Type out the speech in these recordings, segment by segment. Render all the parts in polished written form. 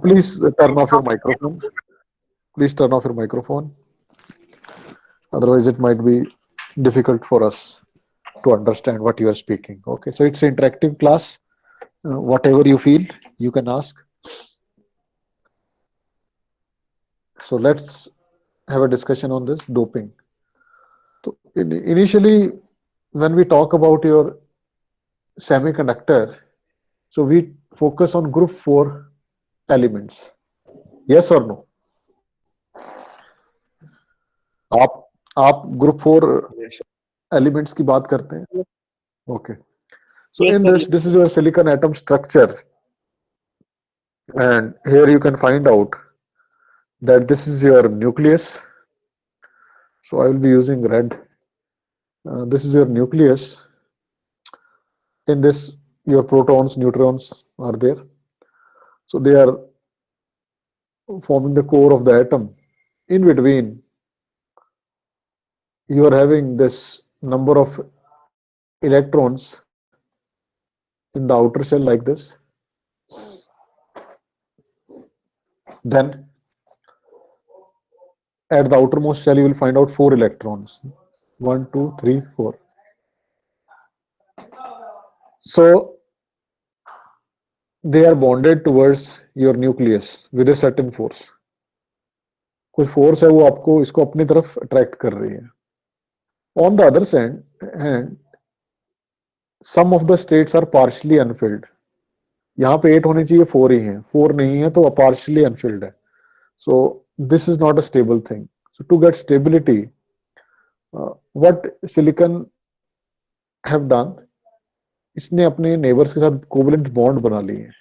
Please turn off your microphone. Please turn off your microphone. Otherwise, it might be difficult for us to understand what you are speaking. Okay, so it's an interactive class. Whatever you feel, you can ask. So let's have a discussion on this doping. So initially, when we talk about your semiconductor, so we focus on group 4 elements. Yes or no? आप group 4 elements की बात करते हैं. Okay. So Yes, in sir. this is your silicon atom structure, and here you can find out that this is your nucleus. So I will be using red. This is your nucleus. In this, your protons, neutrons are there. So they are forming the core of the atom. In between, you are having this number of electrons in the outer shell like this. Then at the outermost shell, you will find out 4 electrons. 1, 2, 3, 4. So they are bonded towards your nucleus with a certain force. कुछ force है वो आपको इसको अपनी तरफ attract कर रही है. On the other hand, some of the states are partially unfilled. यहाँ पे 8 होने चाहिए, 4 ही हैं. 4 नहीं है तो partially unfilled है. So this is not a stable thing. So to get stability, what silicon have done, इसने अपने नेबर्स के साथ कोवलेंट बॉन्ड बना लिए हैं.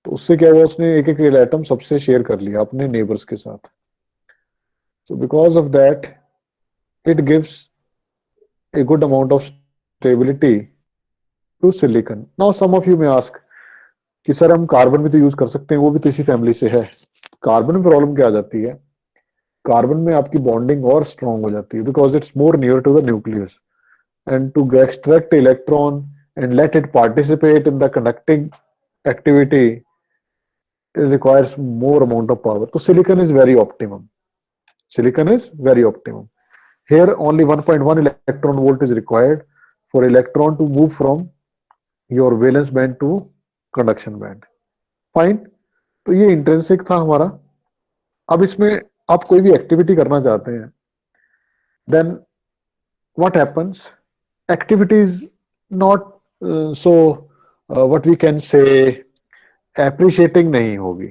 तो उससे क्या हुआ, उसने एक एक एटम सबसे शेयर कर लिया अपने नेबर्स के साथ. So because of that, it gives a good amount of stability to silicon. Now some of you may ask कि सर हम कार्बन भी तो यूज कर सकते हैं, वो भी तो इसी फैमिली से है. कार्बन में प्रॉब्लम क्या आ जाती है, कार्बन में आपकी बॉन्डिंग और स्ट्रॉन्ग हो जाती है because it's more near to the nucleus, and to extract electron and let it participate in the conducting activity, it requires more amount of power. So silicon is very optimum. Silicon is very optimum. Here only 1.1 electron volt is required for electron to move from your valence band to conduction band. Fine. तो ये intrinsic था हमारा. अब इसमें आप कोई भी activity करना चाहते हैं, then what happens? Activity is not what we can say appreciating नहीं होगी.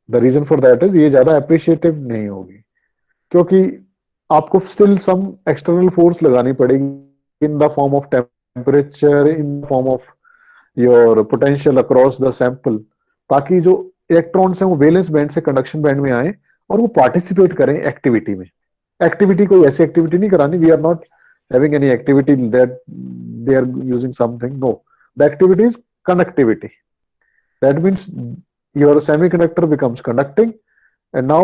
The reason for that is ये ज्यादा appreciative नहीं होगी क्योंकि आपको still some external force लगानी पड़ेगी in the form of temperature, in the form of your potential across the sample, ताकि जो इलेक्ट्रॉन्स हैं वो वैलेंस बैंड से कंडक्शन बैंड में आए और वो पार्टिसिपेट करें एक्टिविटी में. एक्टिविटी कोई ऐसी एक्टिविटी नहीं करानी. We are not having any activity that they are using something. No, the activity is conductivity. That means your semiconductor becomes conducting, and now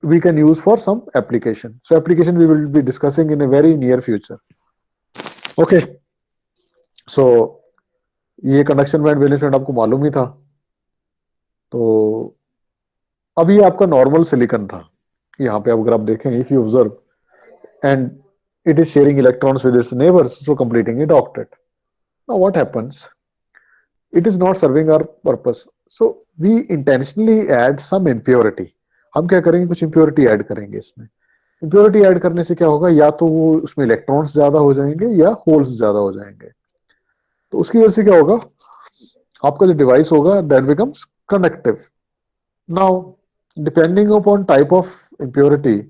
we can use for some application. So application we will be discussing in a very near future. Okay. So ये conduction band valence band आपको मालूम ही था. तो अब ये आपका normal silicon था. यहाँ पे अगर आप देखें, if you observe, and it is sharing electrons with its neighbors, so completing a octet. Now what happens? It is not serving our purpose, so we intentionally add some impurity. हम क्या करेंगे, कुछ impurity add करेंगे इसमें. Impurity add करने से क्या होगा, या तो वो उसमें electrons ज्यादा हो जाएंगे या holes ज्यादा हो जाएंगे. तो उसकी वजह से क्या होगा, आपका जो डिवाइस होगा that becomes conductive. Now depending upon type of impurity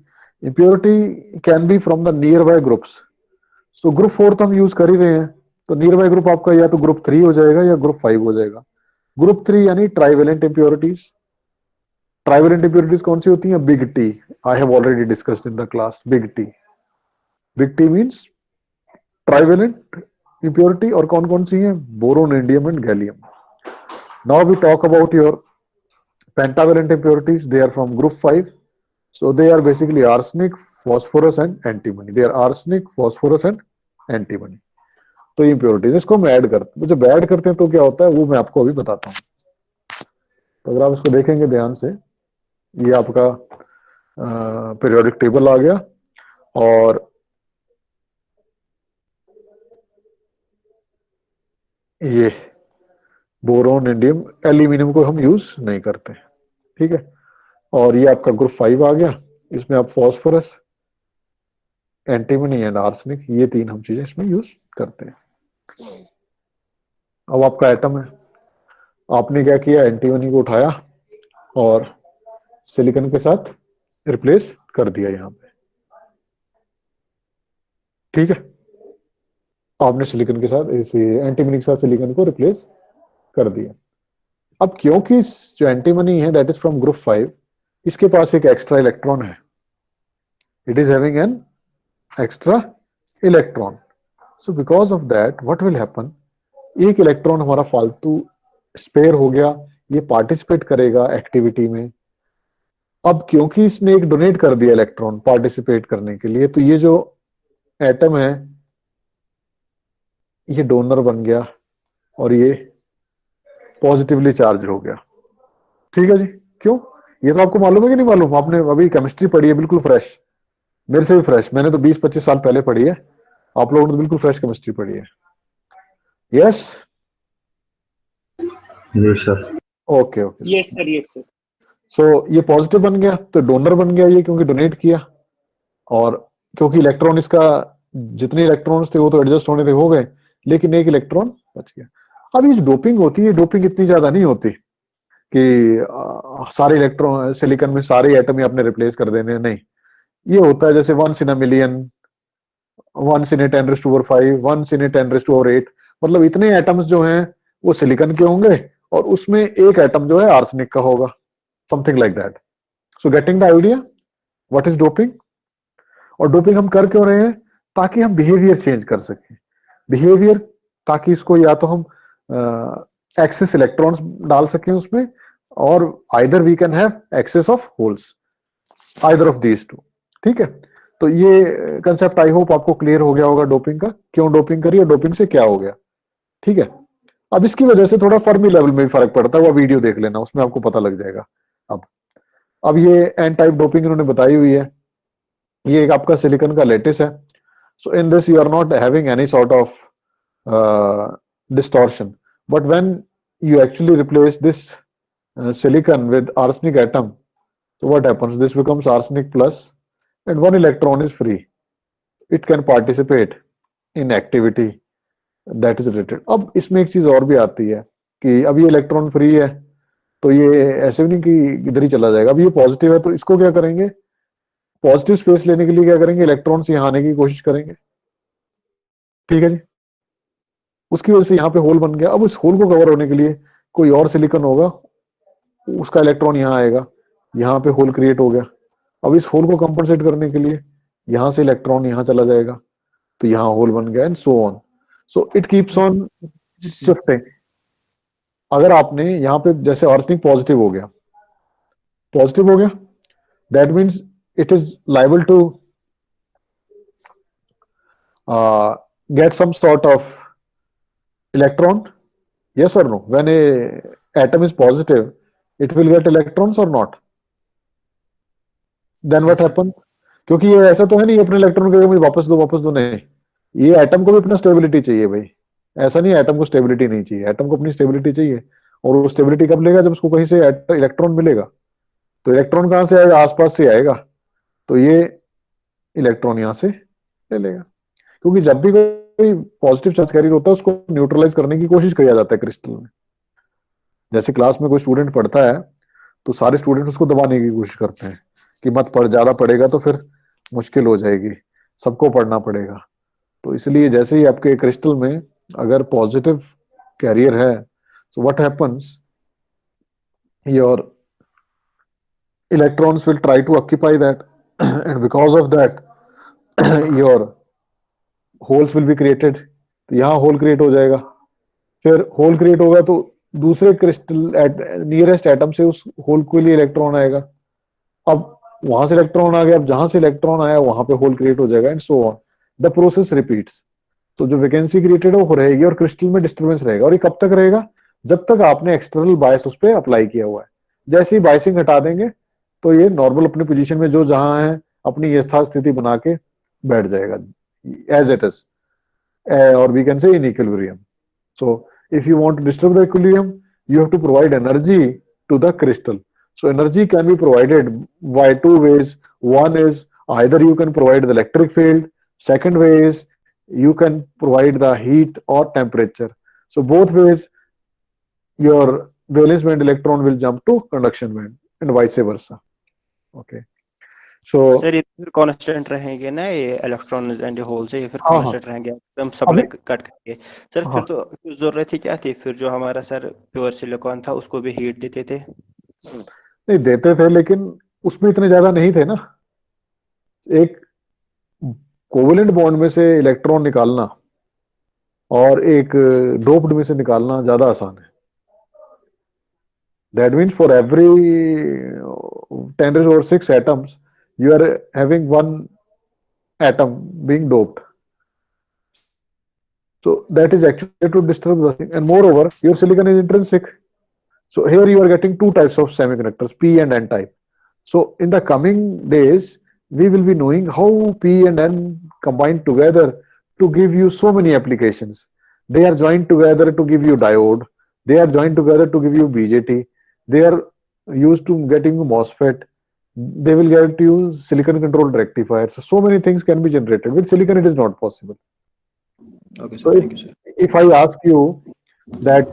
can be from the nearby groups. So group 4 तो हम यूज कर ही रहे हैं, तो नियरबाई ग्रुप आपका या तो ग्रुप 3 हो जाएगा या ग्रुप 5 हो जाएगा. ग्रुप 3 यानी ट्राइवेलेंट इंप्योरिटीज. ट्राइवेलेंट इंप्योरिटीज कौन सी होती हैं? Big T. I have already discussed in the class. Big T. Big T means trivalent impurity. और कौन कौन सी हैं? Boron, indium and gallium. Now we talk about your pentavalent impurities. They are from group 5. So they are basically arsenic, phosphorus and antimony. They are arsenic, phosphorus and antimony. तो ये impurities इसको हम add करते हैं. जब add करते हैं तो क्या होता है वो मैं आपको अभी बताता हूँ. तो अगर आप इसको देखेंगे ध्यान से, ये आपका पीरियोडिक टेबल आ गया, और ये बोरोन, इंडियम, एल्यूमिनियम को हम यूज नहीं करते, ठीक है। और ये आपका ग्रुप 5 आ गया, इसमें आप फॉस्फोरस, एंटीमनी एंड आर्सेनिक, ये तीन हम चीजें इसमें यूज करते हैं। अब आपका एटम है, आपने क्या किया, एंटीमनी को उठाया और सिलिकॉन के साथ रिप्लेस कर दिया यहां पे, ठीक है। आपने सिलिकॉन के साथ एंटीमनी के साथ सिलिकॉन को रिप्लेस कर दिया। अब क्योंकि जो एंटीमनी है दैट इज फ्रॉम ग्रुप 5, इसके पास एक एक्स्ट्रा इलेक्ट्रॉन है, it is having an extra electron. So because of that what will happen, एक इलेक्ट्रॉन हमारा फालतू स्पेयर हो गया, ये पार्टिसिपेट करेगा एक्टिविटी में। अब क्योंकि इसने एक डोनेट कर दिया इलेक्ट्रॉन पार्टिसिपेट करने के लिए, तो ये जो एटम है ये डोनर बन गया और ये पॉजिटिवली चार्ज हो गया, ठीक है जी। क्यों, ये तो आपको मालूम है कि नहीं मालूम, आपने अभी केमिस्ट्री पढ़ी है बिल्कुल फ्रेश, मेरे से भी फ्रेश, मैंने तो 20-25 साल पहले पढ़ी है, आप लोगों ने तो बिल्कुल फ्रेश केमिस्ट्री पढ़ी है। Yes, yes sir. Okay okay, yes sir, yes sir. So ये पॉजिटिव बन गया, तो डोनर बन गया ये, क्योंकि डोनेट किया, और क्योंकि इलेक्ट्रॉन इसका, जितने इलेक्ट्रॉन्स थे वो तो एडजस्ट होने थे, हो गए, लेकिन एक इलेक्ट्रॉन बच गया। अब ये डोपिंग होती है, डोपिंग इतनी ज्यादा नहीं होती कि सारे इलेक्ट्रॉन सिलिकॉन में सारे एटम ही आपने रिप्लेस कर देने, नहीं। ये होता है जैसे 1 इन अ मिलियन, 1 इन 10⁵, 1 इन 10⁸, मतलब इतने एटम्स जो हैं वो सिलिकॉन के होंगे, और उसमें एक एटम जो है आर्सेनिक का होगा, something like that. So getting the idea what is doping. और डोपिंग हम कर क्यों रहे हैं, ताकि हम बिहेवियर चेंज कर सकें, बिहेवियर, ताकि इसको या तो हम एक्सेस इलेक्ट्रॉन्स डाल सकें उसमें, और either we can have excess of holes, either of these two, ठीक है। तो ये कंसेप्ट आई होप आपको क्लियर हो गया होगा डोपिंग का, क्यों डोपिंग करी और डोपिंग से क्या हो गया, ठीक है। अब इसकी वजह से थोड़ा फर्मी लेवल में भी फर्क पड़ता है, वो वीडियो देख लेना, उसमें आपको पता लग जाएगा। अब ये एन टाइप डोपिंग इन्होंने बताई हुई है, ये एक आपका सिलिकॉन का लेटिस है। So in this you are not having any sort of distortion, but when you actually replace this silicon with arsenic atom, so what happens, this becomes arsenic plus, and one electron is free, it can participate in activity that is related। अब इसमें एक चीज और भी आती है कि अब ये इलेक्ट्रॉन फ्री है, तो ये ऐसे भी नहीं कि इधर ही चला जाएगा, अब ये पॉजिटिव है, तो इसको क्या करेंगे, पॉजिटिव स्पेस लेने के लिए क्या करेंगे, इलेक्ट्रॉन्स यहाँ आने की कोशिश करेंगे, ठीक है जी। उसकी वजह से यहाँ पे होल बन गया। अब उस होल को कवर होने के लिए कोई और सिलिकॉन होगा, उसका इलेक्ट्रॉन यहाँ आएगा, यहाँ पे होल क्रिएट हो गया। अब इस होल को कंपनसेट करने के लिए यहाँ से इलेक्ट्रॉन यहाँ चला जाएगा, तो यहाँ होल बन गया, and so on. So it keeps on shifting. अगर आपने यहाँ पे जैसे आर्सेनिक पॉजिटिव हो गया, that means it is liable to get some sort of electron, yes or no, when a atom is positive it will get electrons or not, then what happen, क्योंकि ये ऐसा तो है नहीं अपने इलेक्ट्रॉन को मुझे वापस दो, नहीं, ये एटम को भी अपना स्टेबिलिटी चाहिए भाई, ऐसा नहीं एटम को स्टेबिलिटी नहीं चाहिए, एटम को अपनी स्टेबिलिटी चाहिए, और वो स्टेबिलिटी कब लेगा, जब उसको कहीं से इलेक्ट्रॉन मिलेगा। तो इलेक्ट्रॉन कहां से आएगा, आसपास से आएगा, तो ये इलेक्ट्रॉन यहां से ले लेगा, क्योंकि जब भी कोई पॉजिटिव चार्ज कैरियर होता है उसको न्यूट्रलाइज करने की कोशिश किया जाता है क्रिस्टल में। जैसे क्लास में कोई स्टूडेंट पढ़ता है तो सारे स्टूडेंट उसको दबाने की कोशिश करते हैं कि मत पढ़, ज्यादा पढ़ेगा तो फिर मुश्किल हो जाएगी, सबको पढ़ना पड़ेगा। तो इसलिए जैसे ही आपके क्रिस्टल में अगर पॉजिटिव कैरियर है, so what happens, your electrons will try to occupy that and because of that your holes will be created, तो यहाँ होल क्रिएट हो जाएगा, फिर होल क्रिएट होगा तो दूसरे क्रिस्टल नियरेस्ट एटम से उस होल के लिए इलेक्ट्रॉन आएगा, अब वहां से इलेक्ट्रॉन आ गया, अब जहां से इलेक्ट्रॉन आया वहां पे होल क्रिएट हो जाएगा, and so on, the process repeats. तो जो वैकेंसी क्रिएटेड है वो रहेगी और क्रिस्टल में डिस्टर्बेंस रहेगा, और ये कब तक रहेगा, जब तक आपने एक्सटर्नल बायस उस पर अप्लाई किया हुआ है। जैसे ही बाइसिंग हटा देंगे तो ये नॉर्मल अपनी पोजीशन में जो जहां है अपनी यथास्थिति स्थिति बना के बैठ जाएगा as it is, or we can say in equilibrium. So if you want to disturb the equilibrium, you have to provide energy to the crystal. So energy can be provided by two ways. One is either you can provide the electric field. Second way is you can provide the heat or temperature. So both ways your valence band electron will jump to conduction band and vice versa. Okay. So sir ये फिर constant रहेंगे ना, ये electron and whole से ये फिर हाँ हाँ कांस्टेंट रहेंगे, हम अभी सप्लाई कट करेंगे। सर फिर हाँ तो जरूरत ही क्या थी, फिर जो हमारा सर प्योर सिलिकॉन था उसको भी हीट देते थे। नहीं देते थे लेकिन उसमें इतने ज्यादा नहीं थे ना। एक कोवेलेंट बॉन्ड में से इलेक्ट्रॉन निकालना और एक डोप्ड में से निकालना ज्यादा आसान है। That means for every 10⁻⁶ atoms you are having one atom being doped. So that is actually to disturb the thing. And moreover, your silicon is intrinsic. So here you are getting two types of semiconductors, P and N type. So in the coming days, we will be knowing how P and N combine together to give you so many applications. They are joined together to give you diode. They are joined together to give you BJT. They are used to getting MOSFET. They will get you silicon controlled rectifier. So many things can be generated. With silicon, it is not possible. Okay So sir, thank you sir. if I ask you that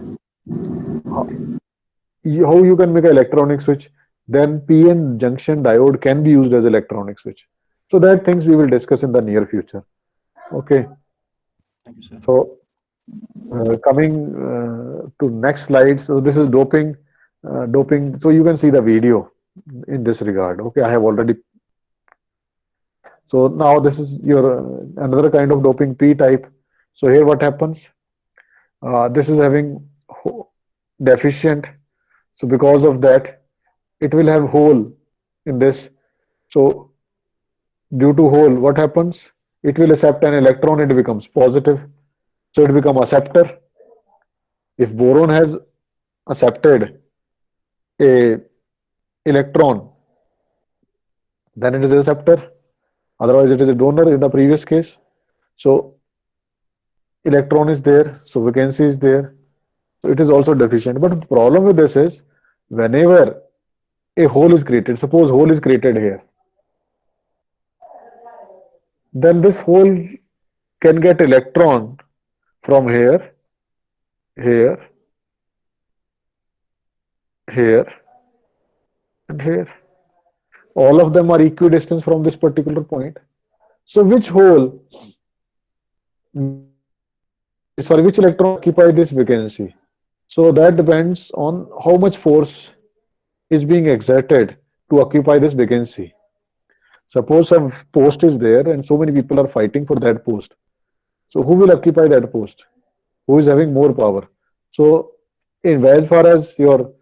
how you can make an electronic switch, then PN junction diode can be used as electronic switch. So that things we will discuss in the near future. Okay. Thank you sir. So coming to next slide. So this is doping. Doping. So you can see the video in this regard. Okay, I have already. So now this is your another kind of doping, P type. So here what happens? This is having deficient. So because of that, it will have hole in this. So due to hole, what happens? It will accept an electron, it becomes positive. So it becomes acceptor. If boron has accepted a electron, then it is a receptor. Otherwise, it is a donor in the previous case. So electron is there, so vacancy is there. So it is also deficient. But the problem with this is whenever a hole is created, suppose hole is created here, then this hole can get electron from here, here, here, and here. All of them are equidistant from this particular point. So which hole, sorry, which electron occupy this vacancy? So that depends on how much force is being exerted to occupy this vacancy. Suppose a post is there and so many people are fighting for that post. So who will occupy that post? Who is having more power? So in as far as your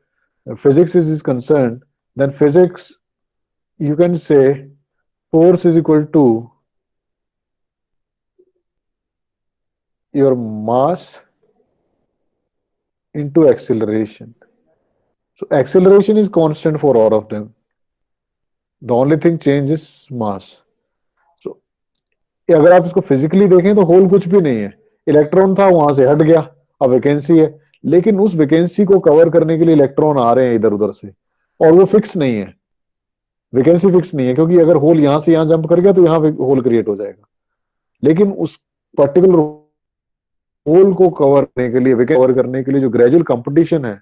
physics is concerned, then physics, you can say force is equal to your mass into acceleration. So acceleration is constant for all of them. The only thing change is mass. So अगर आप इसको physically देखें तो whole कुछ भी नहीं है, electron था वहां से हट गया, अब वैकेंसी है, लेकिन उस वैकेंसी को कवर करने के लिए इलेक्ट्रॉन आ रहे हैं इधर उधर से, और वो फिक्स नहीं है, वैकेंसी फिक्स नहीं है, क्योंकि अगर होल यहां से यहां जंप कर गया तो यहाँ होल क्रिएट हो जाएगा, लेकिन उस पर्टिकुलर होल को कवर करने के लिए, कवर करने के लिए जो ग्रेजुअल कंपटीशन है,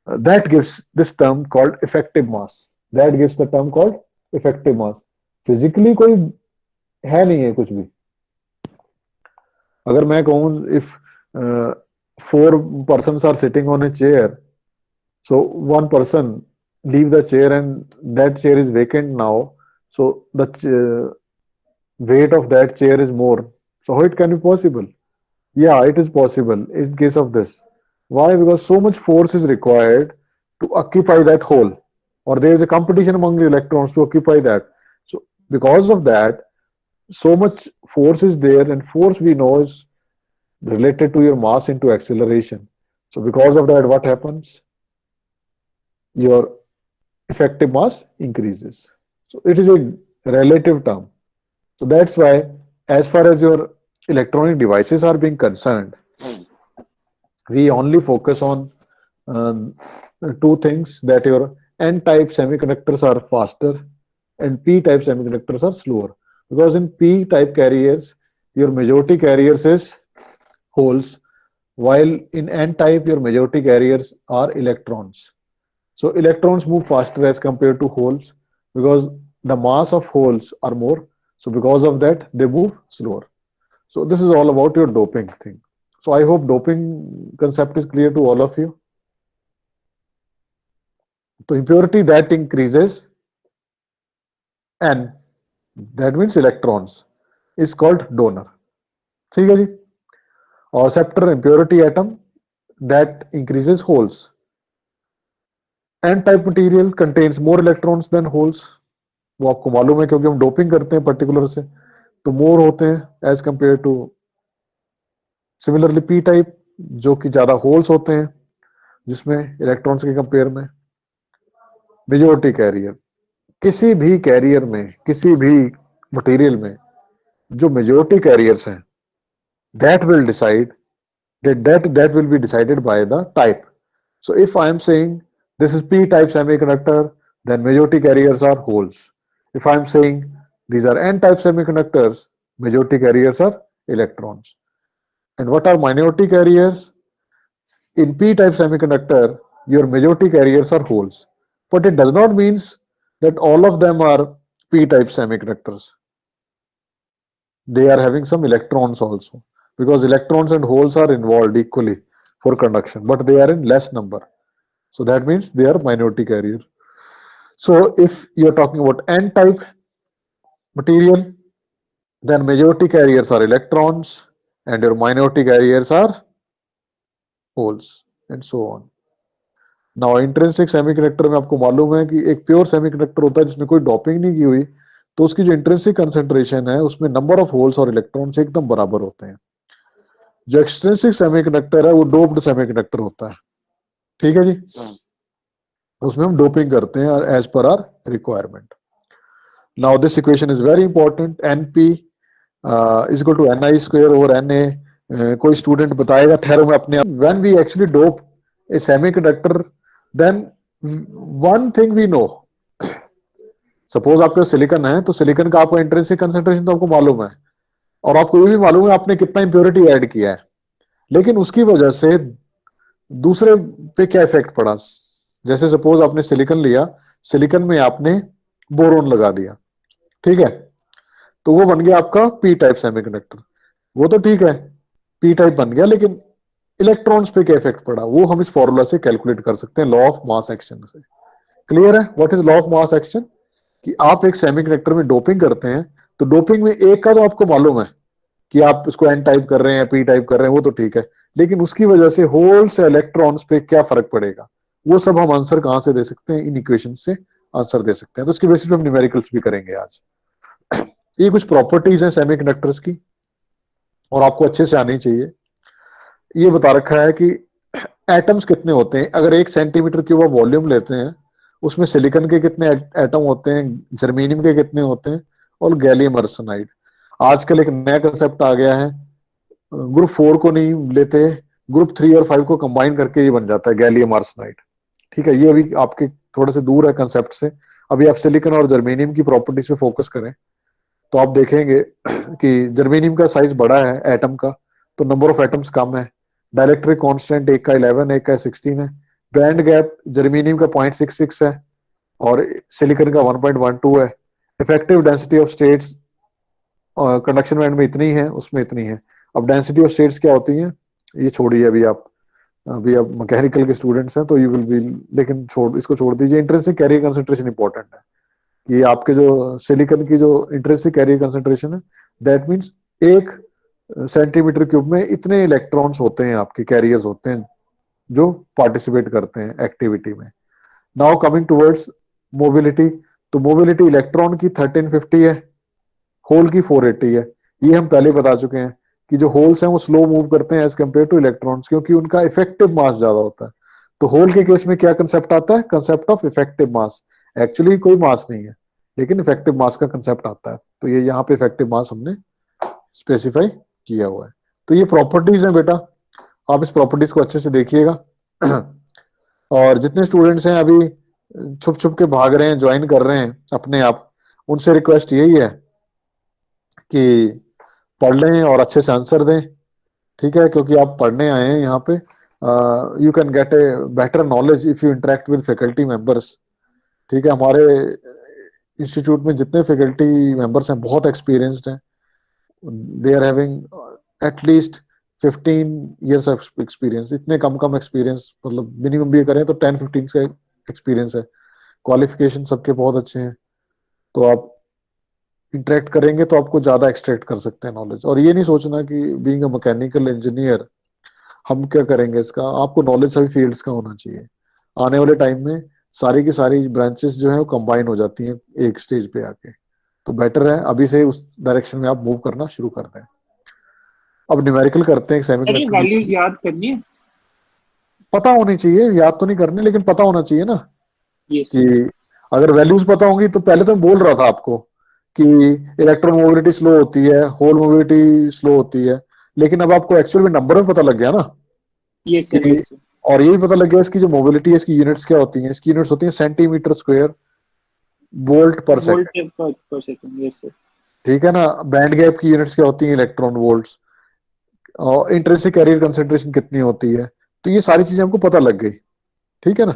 that gives this term called effective mass, that gives the term called effective mass. Physically कोई है नहीं है कुछ भी। अगर मैं कहूं if 4 persons are sitting on a chair, so one person leave the chair and that chair is vacant now, so the weight of that chair is more, so how it can be possible? Yeah, it is possible in case of this. Why? Because so much force is required to occupy that hole, or there is a competition among the electrons to occupy that. So because of that, so much force is there, and force we know is related to your mass into acceleration. So because of that, what happens? your effective mass increases. So it is a relative term. So that's why, as far as your electronic devices are being concerned, we only focus on um, two things, that your N-type semiconductors are faster and P-type semiconductors are slower. Because in P-type carriers, your majority carriers is holes, while in N-type, your majority carriers are electrons. So electrons move faster as compared to holes because the mass of holes are more. So because of that, they move slower. So this is all about your doping thing. So I hope doping concept is clear to all of you. So impurity that increases N, that means electrons, is called donor. ठीक है जी. और scepter impurity atom that increases holes. N type material contains more electrons than holes. वो आपको मालूम है क्योंकि हम doping करते हैं पर्टिकुलर से, तो मोर होते हैं as compare to. Similarly P type जो कि ज्यादा होल्स होते हैं जिसमें इलेक्ट्रॉन्स के कंपेयर में. मेजोरिटी कैरियर, किसी भी कैरियर में, किसी भी मटेरियल में जो मेजोरिटी कैरियर्स हैं, that will decide that will be decided by the type. So if I am saying this is p type semiconductor, then majority carriers are holes. If I am saying these are n type semiconductors, majority carriers are electrons. And what are minority carriers? In p type semiconductor, your majority carriers are holes, but it does not mean that all of them are p type semiconductors. They are having some electrons also, because electrons and holes are involved equally for conduction, but they are in less number. So that means they are minority carrier. So if you are talking about n type material, then majority carriers are electrons and your minority carriers are holes, and so on. Now intrinsic semiconductor में आपको मालूम है कि एक pure semiconductor होता है जिसमें कोई डॉपिंग नहीं की हुई, तो उसकी जो इंट्रिंसिक कंसेंट्रेशन है उसमें नंबर ऑफ होल्स और इलेक्ट्रॉन्स एकदम बराबर होते हैं. जो एक्सट्रिंसिक सेमीकंडक्टर है वो डोप्ड सेमीकंडक्टर होता है. ठीक है जी. उसमें हम डोपिंग करते हैं as per our requirement. Now this equation is very important. NP is equal to NI square over NA. कोई स्टूडेंट बताएगा, ठहरो मैं अपने. When we actually dope a semiconductor, then one thing we know. Suppose आपके silicon है, तो silicon का आपका इंट्रिंसिक कंसेंट्रेशन तो आपको मालूम है, और आपको ये भी मालूम है आपने कितना इंप्योरिटी ऐड किया है, लेकिन उसकी वजह से दूसरे पे क्या इफेक्ट पड़ा. जैसे सपोज आपने सिलिकॉन लिया, सिलिकॉन में आपने बोरोन लगा दिया, ठीक है, तो वो बन गया आपका पी टाइप सेमीकंडक्टर. वो तो ठीक है, पी टाइप बन गया, लेकिन इलेक्ट्रॉन्स पे क्या इफेक्ट पड़ा वो हम इस फॉर्मूला से कैलकुलेट कर सकते हैं, लॉ ऑफ मास एक्शन से. क्लियर है what is law of mass action? कि आप एक सेमीकंडक्टर में डोपिंग करते हैं, तो डोपिंग में एक का तो आपको मालूम है कि आप इसको एन टाइप कर रहे हैं, पी टाइप कर रहे हैं, वो तो ठीक है, लेकिन उसकी वजह से होल्स या इलेक्ट्रॉन्स पे क्या फर्क पड़ेगा, वो सब हम आंसर कहां से दे सकते हैं, इन इक्वेशन से आंसर दे सकते हैं. तो उसकी बेसिस पे हम न्यूमेरिकल्स भी करेंगे आज. ये कुछ प्रॉपर्टीज हैं सेमीकंडक्टर्स की और आपको अच्छे से आनी चाहिए. ये बता रखा है कि एटम्स कितने होते हैं. अगर 1 सेंटीमीटर क्यूब आप वॉल्यूम लेते हैं, उसमें सिलिकॉन के कितने एटम होते हैं, जर्मेनियम के कितने होते हैं, और गैलियम आर्सेनाइड. आजकल एक नया कंसेप्ट आ गया है, ग्रुप 4 को नहीं लेते, ग्रुप 3 और 5 को कंबाइन करके ये बन जाता है गैलियम आर्सेनाइड. ठीक है, ये अभी आपके थोड़े से दूर है कंसेप्ट से. अभी आप सिलिकॉन और जर्मेनियम की प्रॉपर्टीज पे फोकस करें तो आप देखेंगे कि जर्मेनियम का साइज बड़ा है एटम का, तो नंबर ऑफ एटम्स कम है. डाइलेक्ट्रिक कांस्टेंट एक का 11, एक का 16 है. बैंड गैप जर्मेनियम का 0.66 है और सिलिकॉन का 1.12 है. Effective density of states conduction band में इतनी है, उसमें इतनी है. अब डेंसिटी ऑफ स्टेट्स क्या होती है ये छोड़िए, अभी आप मैकेनिकल के स्टूडेंट्स हैं तो यू विल बी, लेकिन इसको छोड़ दीजिए. इंट्रिंसिक कैरियर कंसेंट्रेशन इंपॉर्टेंट है. ये आपके जो सिलिकॉन की जो इंट्रिंसिक कैरियर कंसेंट्रेशन है, दैट मींस 1 सेंटीमीटर क्यूब में इतने इलेक्ट्रॉन्स होते हैं, आपके कैरियर्स होते हैं जो पार्टिसिपेट करते हैं एक्टिविटी में. नाउ कमिंग टुवर्ड्स मोबिलिटी, तो मोबिलिटी इलेक्ट्रॉन की 1350 है, होल की 480 है. ये हम पहले बता चुके हैं कि जो होल्स हैं वो स्लो मूव करते हैं एज कंपेयर टू इलेक्ट्रॉन्स, क्योंकि उनका इफेक्टिव मास ज्यादा होता है. तो होल के केस में क्या कंसेप्ट आता है? Concept of effective mass. Actually कोई मास नहीं है, लेकिन इफेक्टिव मास का कंसेप्ट आता है। तो ये यहाँ पे इफेक्टिव मास हमने स्पेसिफाई किया हुआ है। तो ये प्रॉपर्टीज हैं बेटा, आप इस प्रॉपर्टीज को अच्छे से देखिएगा। और जितने स्टूडेंट्स हैं अभी छुप छुप के भाग रहे हैं, ज्वाइन कर रहे हैं अपने आप, उनसे रिक्वेस्ट यही है कि पढ़ लें और अच्छे से आंसर दें, ठीक है? क्योंकि आप पढ़ने आए हैं यहाँ पे, you can get a better knowledge if you interact with faculty members, ठीक है? हमारे इंस्टीट्यूट में जितने फैकल्टी मेंबर्स हैं बहुत एक्सपीरियंस्ड हैं, they are having at least 15 years of experience. इतने कम कम एक्सपीरियंस, मतलब मिनिमम भी करें तो 10-15 का एक्सपीरियंस है। क्वालिफिकेशन सबके बहुत अच्छे हैं। तो आप इंटरेक्ट करेंगे तो आपको ज्यादा एक्सट्रैक्ट कर सकते हैं नॉलेज। और ये नहीं सोचना कि बीइंग अ मैकेनिकल इंजीनियर हम क्या करेंगे इसका, आपको नॉलेज सभी फील्ड्स का होना चाहिए। आने वाले टाइम में सारी की सारी ब्रांचेस जो है वो कंबाइन हो जाती हैं एक स्टेज पे आके। तो बेटर है अभी से उस डायरेक्शन में आप मूव करना शुरू कर दें। अब न्यूमेरिकल करते हैं सर ये सेमीकंडक्टर। वैल्यूज याद करनी है? पता होनी चाहिए, याद तो नहीं करनी, लेकिन पता होना चाहिए ना यस कि सर। अगर वैल्यूज पता होंगी तो पहले तो मैं बोल रहा था आपको कि इलेक्ट्रॉन मोबिलिटी स्लो होती है, होल मोबिलिटी स्लो होती है, लेकिन अब आपको एक्चुअल में नंबर में पता लग गया ना यस सर, कि, यस सर। और ये भी पता लग गया इसकी जो मोबिलिटी है इसकी यूनिट्स क्या होती हैं। इसकी यूनिट्स होती हैं सेंटीमीटर स्क्वायर वोल्ट पर वोल्ट सेकंड, पर सेकंड, यस सर। ठीक है ना? बैंड गैप की यूनिट्स क्या होती हैं? Electron volts. और इंट्रिंसिक कैरियर कंसंट्रेशन कितनी होती है? तो ये सारी चीजें हमको पता लग गई, ठीक है ना?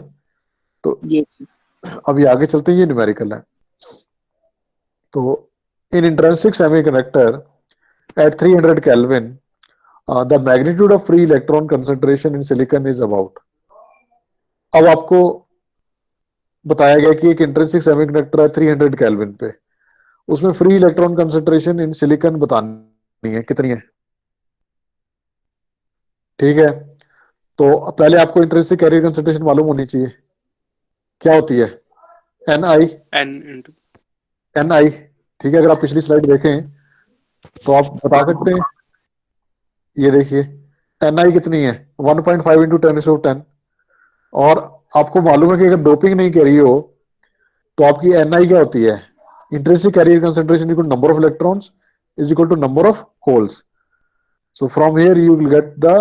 तो यस सर। अभी आगे चलते हैं, ये न्यूमेरिकल है। तो इन intrinsic semiconductor at 300 Kelvin, the magnitude of free electron concentration in silicon is about। अब आपको बताया गया कि एक इंट्रिंसिक सेमीकंडक्टर है 300 केल्विन पे, उसमें free electron concentration in silicon बतानी है कितनी है, ठीक है? तो पहले आपको इंट्रिंसिक कैरियर कंसंट्रेशन मालूम होनी चाहिए, क्या होती है? एन आई, एन इंटू एन आई, ठीक है? अगर आप पिछली स्लाइड देखें तो आप बता सकते हैं। ये देखिए एन आई कितनी है? 1.5 इंटू 10⁻10। और आपको मालूम है कि अगर डोपिंग नहीं करी हो तो आपकी एन आई क्या होती है? Intrinsic carrier concentration equal number of electrons is equal to number of holes. So from here you will get the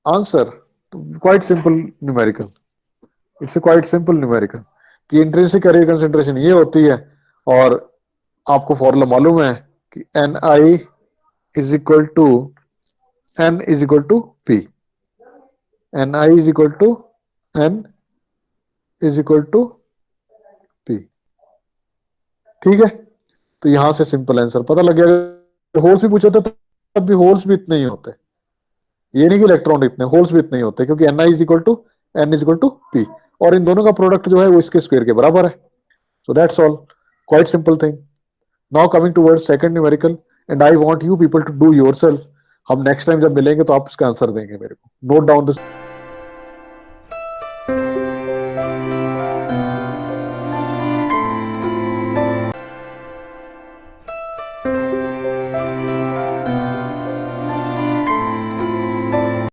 answer. Quite simple numerical, it's a quite simple numerical कि intrinsic carrier concentration ये होती है। और आपको formula मालूम है कि N I is equal to N is equal to P. N I is equal to N is equal to P, ठीक है? तो यहां से सिंपल आंसर पता लग गया। होल्स भी पूछे थे तब भी होल्स भी इतने ही होते, ये नहीं कि इलेक्ट्रॉन इतने, होल्स भी इतने ही होते, क्योंकि N I is equal to N is equal to P, और इन दोनों का प्रोडक्ट जो है वो इसके स्क्वायर के बराबर है। So that's all, quite simple thing. Now coming towards second numerical, and I want you people to do yourself. हम नेक्स्ट टाइम जब मिलेंगे तो आप इसका आंसर देंगे मेरे को। Note down this.